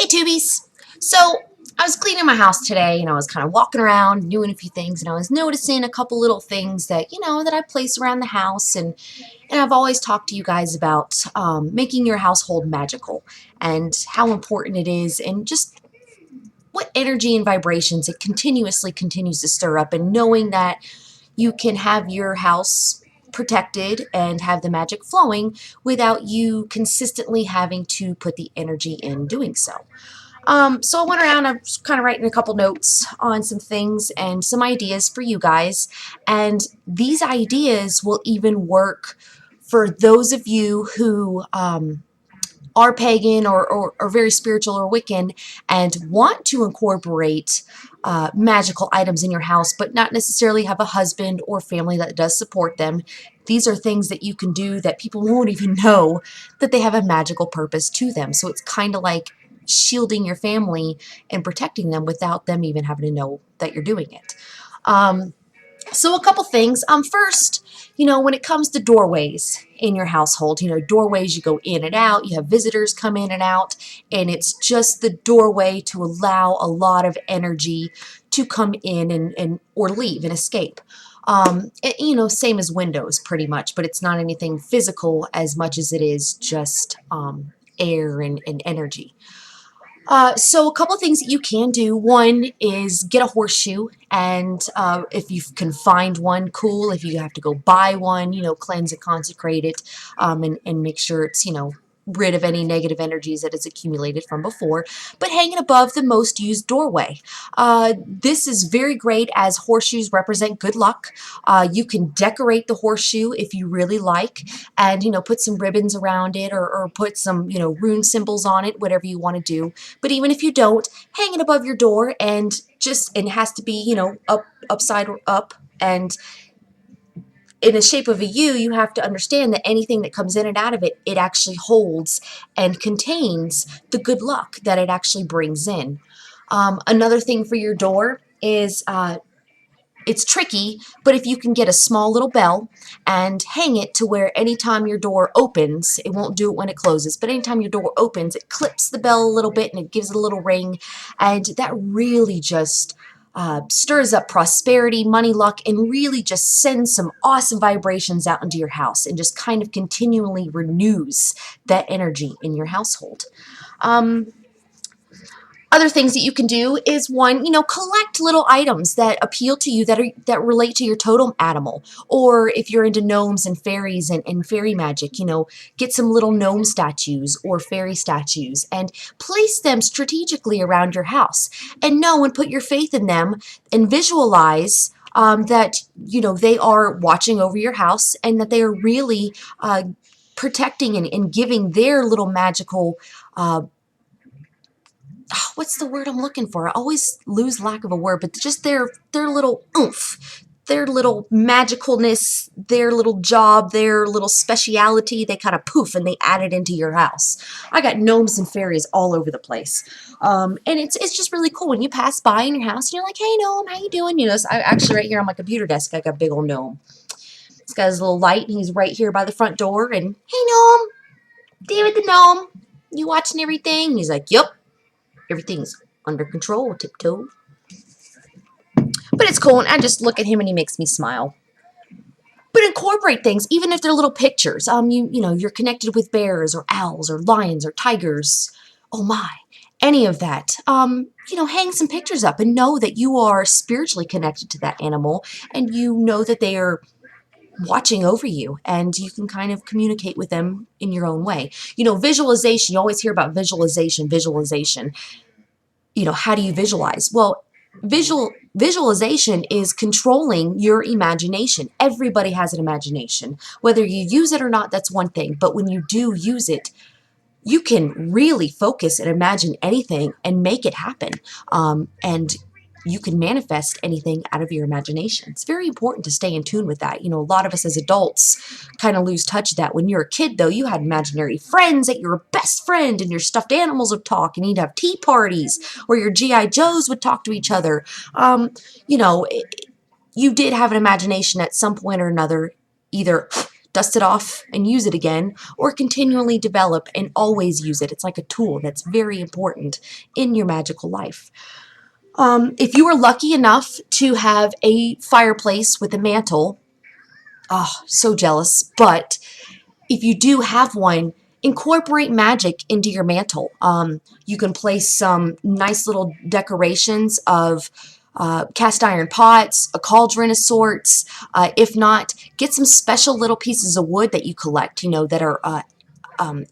Hey Tubies! So I was cleaning my house today and I was kind of walking around doing a few things and I was noticing a couple little things that, that I place around the house and I've always talked to you guys about making your household magical and how important it is and just what energy and vibrations it continuously continues to stir up, and knowing that you can have your house protected and have the magic flowing without you consistently having to put the energy in doing so. So I went around, I was kind of writing a couple notes on some things and some ideas for you guys. And these ideas will even work for those of you who are pagan or very spiritual or Wiccan and want to incorporate magical items in your house, but not necessarily have a husband or family that does support them. These are things that you can do that people won't even know that they have a magical purpose to them. So it's kind of like shielding your family and protecting them without them even having to know that you're doing it. So a couple things. First, when it comes to doorways in your household, doorways, you go in and out, you have visitors come in and out, and it's just the doorway to allow a lot of energy to come in and or leave and escape. Same as windows pretty much, but it's not anything physical as much as it is just air and energy. So a couple of things that you can do. One is get a horseshoe, and if you can find one, cool. If you have to go buy one, cleanse and consecrate it, and make sure it's, rid of any negative energies that has accumulated from before, but hang it above the most used doorway. This is very great as horseshoes represent good luck. You can decorate the horseshoe if you really like, and, put some ribbons around it, or put some, rune symbols on it, whatever you want to do. But even if you don't, hang it above your door, and it has to be, upside up, and in the shape of a U. You have to understand that anything that comes in and out of it, it actually holds and contains the good luck that it actually brings in. Another thing for your door is it's tricky, but if you can get a small little bell and hang it to where anytime your door opens, it won't do it when it closes, but anytime your door opens, it clips the bell a little bit and it gives it a little ring, and that really just stirs up prosperity, money, luck, and really just sends some awesome vibrations out into your house and just kind of continually renews that energy in your household. Other things that you can do is, one, collect little items that appeal to you, that relate to your totem animal. Or if you're into gnomes and fairies and fairy magic, get some little gnome statues or fairy statues and place them strategically around your house. And know and put your faith in them and visualize that, they are watching over your house and that they are really protecting and giving their little magical what's the word I'm looking for? I always lose lack of a word, but just their little oomph, their little magicalness, their little job, their little speciality. They kind of poof and they add it into your house. I got gnomes and fairies all over the place, and it's just really cool when you pass by in your house and you're like, "Hey gnome, how you doing?" I actually right here on my computer desk, I got a big old gnome. He's got his little light, and he's right here by the front door. And, "Hey gnome, David the gnome, you watching everything?" And he's like, "Yep. Everything's under control, Tiptoe." But it's cool, and I just look at him and he makes me smile. But incorporate things, even if they're little pictures. You're connected with bears or owls or lions or tigers. Oh my, any of that. Hang some pictures up and know that you are spiritually connected to that animal, and you know that they are watching over you, and you can kind of communicate with them in your own way. Visualization. You always hear about visualization. How do you visualize? Well, visualization is controlling your imagination. Everybody has an imagination. Whether you use it or not, that's one thing. But when you do use it, you can really focus and imagine anything and make it happen. And you can manifest anything out of your imagination. It's very important to stay in tune with that. A lot of us as adults kind of lose touch of that. When you're a kid, though, you had imaginary friends that you're a best friend, and your stuffed animals would talk, and you'd have tea parties where your G.I. Joes would talk to each other. You did have an imagination at some point or another, either dust it off and use it again, or continually develop and always use it. It's like a tool that's very important in your magical life. If you are lucky enough to have a fireplace with a mantle, oh, so jealous, but if you do have one, incorporate magic into your mantle. You can place some nice little decorations of cast iron pots, a cauldron of sorts. If not, get some special little pieces of wood that you collect, that are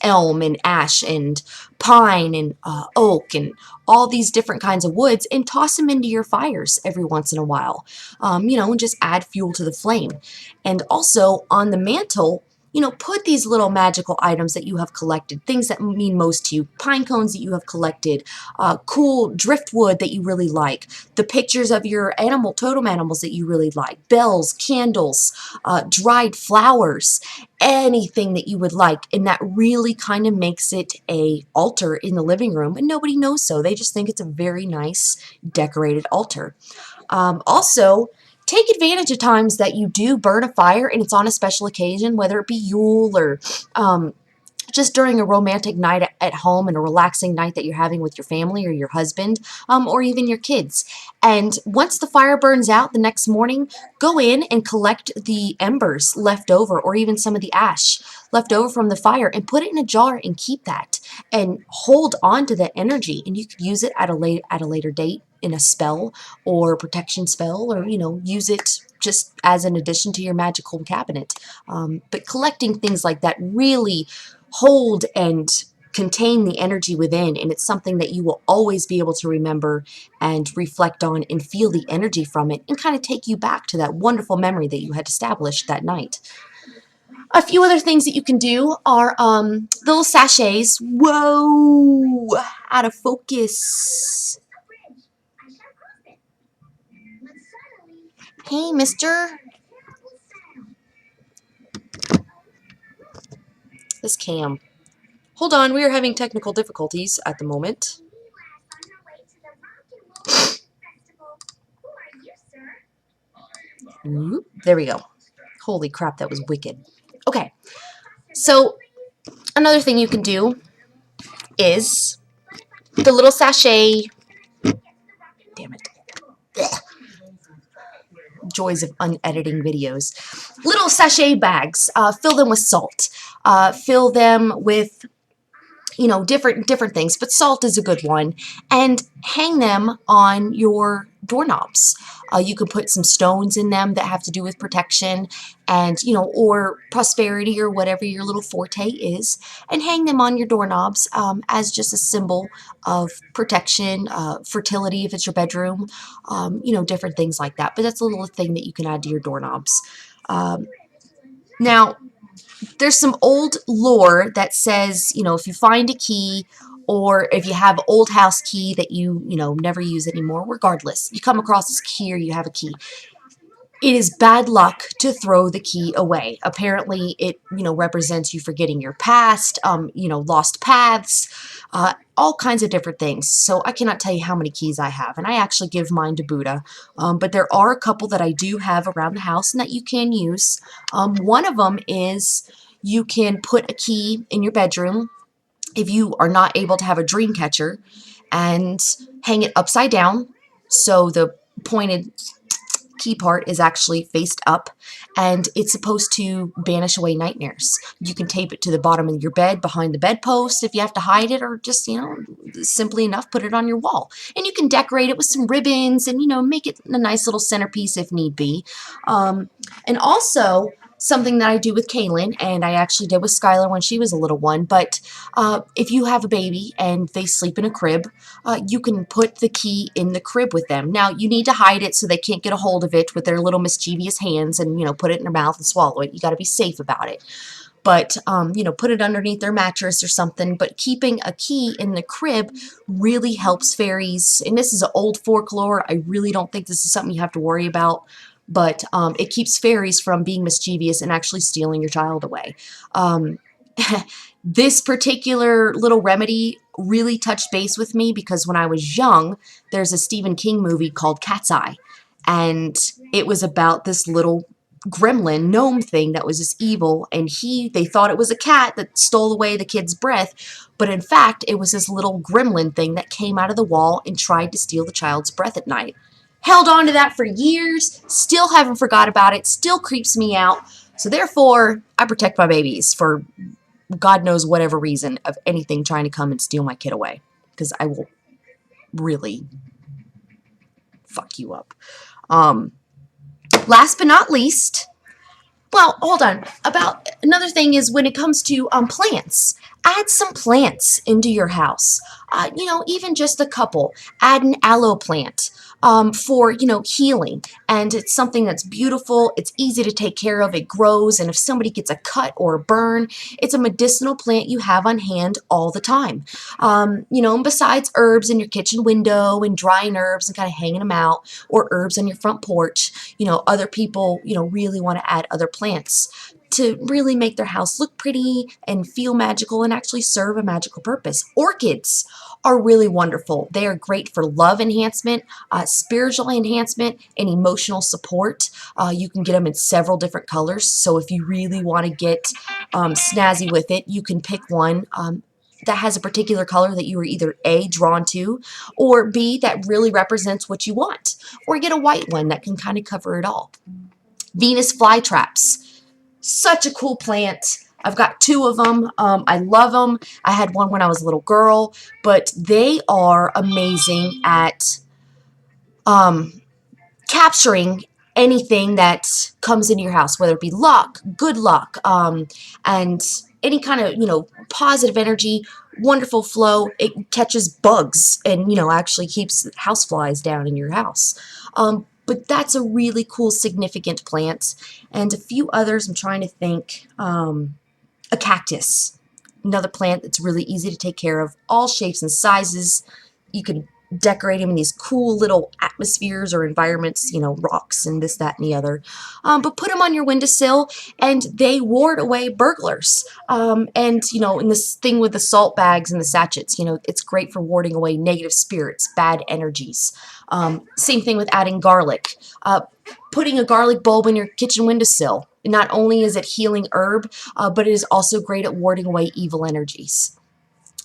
elm and ash and pine and oak and all these different kinds of woods, and toss them into your fires every once in a while, and just add fuel to the flame. And also on the mantle, put these little magical items that you have collected, things that mean most to you, pine cones that you have collected, cool driftwood that you really like, the pictures of your totem animals that you really like, bells, candles, dried flowers, anything that you would like. And that really kind of makes it a altar in the living room, and nobody knows so. They just think it's a very nice decorated altar. Also, take advantage of times that you do burn a fire and it's on a special occasion, whether it be Yule or just during a romantic night at home and a relaxing night that you're having with your family or your husband, or even your kids. And once the fire burns out the next morning, go in and collect the embers left over, or even some of the ash left over from the fire, and put it in a jar and keep that and hold on to that energy. And you could use it at a later date in a spell or protection spell, or use it just as an addition to your magical cabinet. But collecting things like that really hold and contain the energy within, and it's something that you will always be able to remember and reflect on and feel the energy from it, and kind of take you back to that wonderful memory that you had established that night. A few other things that you can do are little sachets. Whoa, out of focus. Hey, mister. This cam. Hold on, we are having technical difficulties at the moment. There we go. Holy crap, that was wicked. Okay, so another thing you can do is the little sachet. Damn it. Ugh. Joys of unediting videos. Little sachet bags. Fill them with salt. Fill them with different things, but salt is a good one, and hang them on your doorknobs. You can put some stones in them that have to do with protection and or prosperity, or whatever your little forte is, and hang them on your doorknobs as just a symbol of protection, fertility if it's your bedroom, different things like that. But that's a little thing that you can add to your doorknobs. Now, there's some old lore that says, if you find a key, or if you have an old house key that you never use anymore, regardless, you come across this key or you have a key, it is bad luck to throw the key away. Apparently, it represents you forgetting your past, lost paths, all kinds of different things. So I cannot tell you how many keys I have, and I actually give mine to Buddha. But there are a couple that I do have around the house and that you can use. One of them is you can put a key in your bedroom if you are not able to have a dream catcher, and hang it upside down so the pointed key part is actually faced up, and it's supposed to banish away nightmares. You can tape it to the bottom of your bed behind the bedpost if you have to hide it, or just simply enough put it on your wall. And you can decorate it with some ribbons and make it a nice little centerpiece if need be. And also something that I do with Kaylin, and I actually did with Skylar when she was a little one, but if you have a baby and they sleep in a crib, you can put the key in the crib with them. Now, you need to hide it so they can't get a hold of it with their little mischievous hands and, put it in their mouth and swallow it. You got to be safe about it. But, put it underneath their mattress or something. But keeping a key in the crib really helps fairies. And this is an old folklore. I really don't think this is something you have to worry about. But it keeps fairies from being mischievous and actually stealing your child away. This particular little remedy really touched base with me because when I was young, there's a Stephen King movie called Cat's Eye. And it was about this little gremlin gnome thing that was just evil, and they thought it was a cat that stole away the kid's breath, but in fact it was this little gremlin thing that came out of the wall and tried to steal the child's breath at night. Held on to that for years, still haven't forgot about it, still creeps me out. So therefore I protect my babies for God knows whatever reason of anything trying to come and steal my kid away, because I will really fuck you up. Last but not least, well, hold on. About another thing is when it comes to plants, add some plants into your house. Even just a couple. Add an aloe plant for healing, and it's something that's beautiful. It's easy to take care of. It grows, and if somebody gets a cut or a burn, it's a medicinal plant you have on hand all the time. And besides herbs in your kitchen window and drying herbs and kind of hanging them out, or herbs on your front porch, other people really want to add other plants to really make their house look pretty and feel magical and actually serve a magical purpose. Orchids are really wonderful. They are great for love enhancement, spiritual enhancement, and emotional support. You can get them in several different colors, so if you really want to get snazzy with it, you can pick one that has a particular color that you are either A, drawn to, or B, that really represents what you want, or get a white one that can kind of cover it all. Venus flytraps. Such a cool plant. I've got 2 of them. I love them. I had one when I was a little girl, but they are amazing at capturing anything that comes into your house, whether it be luck, good luck, and any kind of, positive energy, wonderful flow. It catches bugs and, actually keeps houseflies down in your house. But that's a really cool, significant plant. And a few others I'm trying to think. A cactus, another plant that's really easy to take care of, all shapes and sizes. You can decorate them in these cool little atmospheres or environments, rocks and this, that, and the other. But put them on your windowsill, and they ward away burglars. And, in this thing with the salt bags and the sachets, it's great for warding away negative spirits, bad energies. Same thing with adding garlic. Putting a garlic bulb in your kitchen windowsill. Not only is it healing herb, but it is also great at warding away evil energies.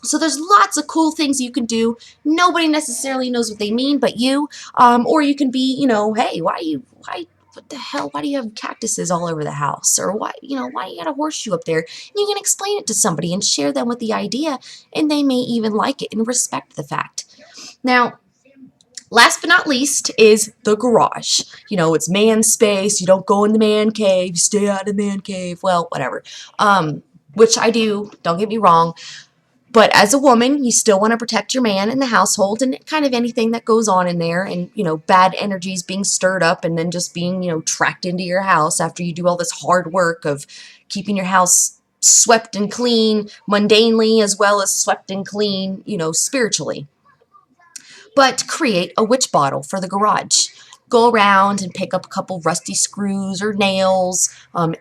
So there's lots of cool things you can do. Nobody necessarily knows what they mean but you. Or you can be, hey, what the hell, why do you have cactuses all over the house? Or why you got a horseshoe up there? And you can explain it to somebody and share them with the idea, and they may even like it and respect the fact. Now, last but not least is the garage. It's man space. You don't go in the man cave. You stay out of the man cave. Well, whatever. Which I do. Don't get me wrong. But as a woman, you still want to protect your man and the household and kind of anything that goes on in there, and, bad energies being stirred up and then just being, tracked into your house after you do all this hard work of keeping your house swept and clean mundanely as well as swept and clean, spiritually. But create a witch bottle for the garage. Go around and pick up a couple rusty screws or nails,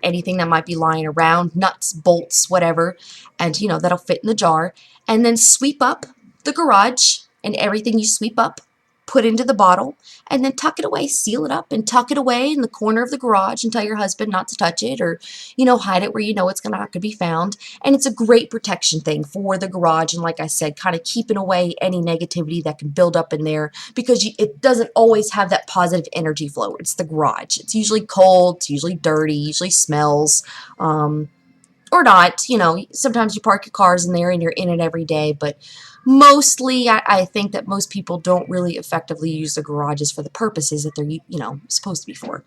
anything that might be lying around, nuts, bolts, whatever, and that'll fit in the jar. And then sweep up the garage, and everything you sweep up, put into the bottle, and then tuck it away, seal it up, and tuck it away in the corner of the garage and tell your husband not to touch it, or hide it where it's not going to be found. And it's a great protection thing for the garage, and like I said, kind of keeping away any negativity that can build up in there, because it doesn't always have that positive energy flow. It's the garage. It's usually cold, it's usually dirty, usually smells, or not. Sometimes you park your cars in there and you're in it every day, but mostly I think that most people don't really effectively use their garages for the purposes that they're supposed to be for.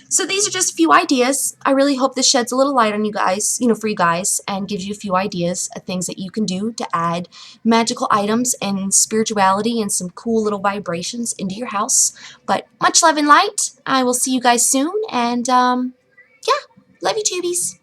So these are just a few ideas. I really hope this sheds a little light on you guys, for you guys, and gives you a few ideas of things that you can do to add magical items and spirituality and some cool little vibrations into your house. But much love and light. I will see you guys soon, and yeah, love you, tubies.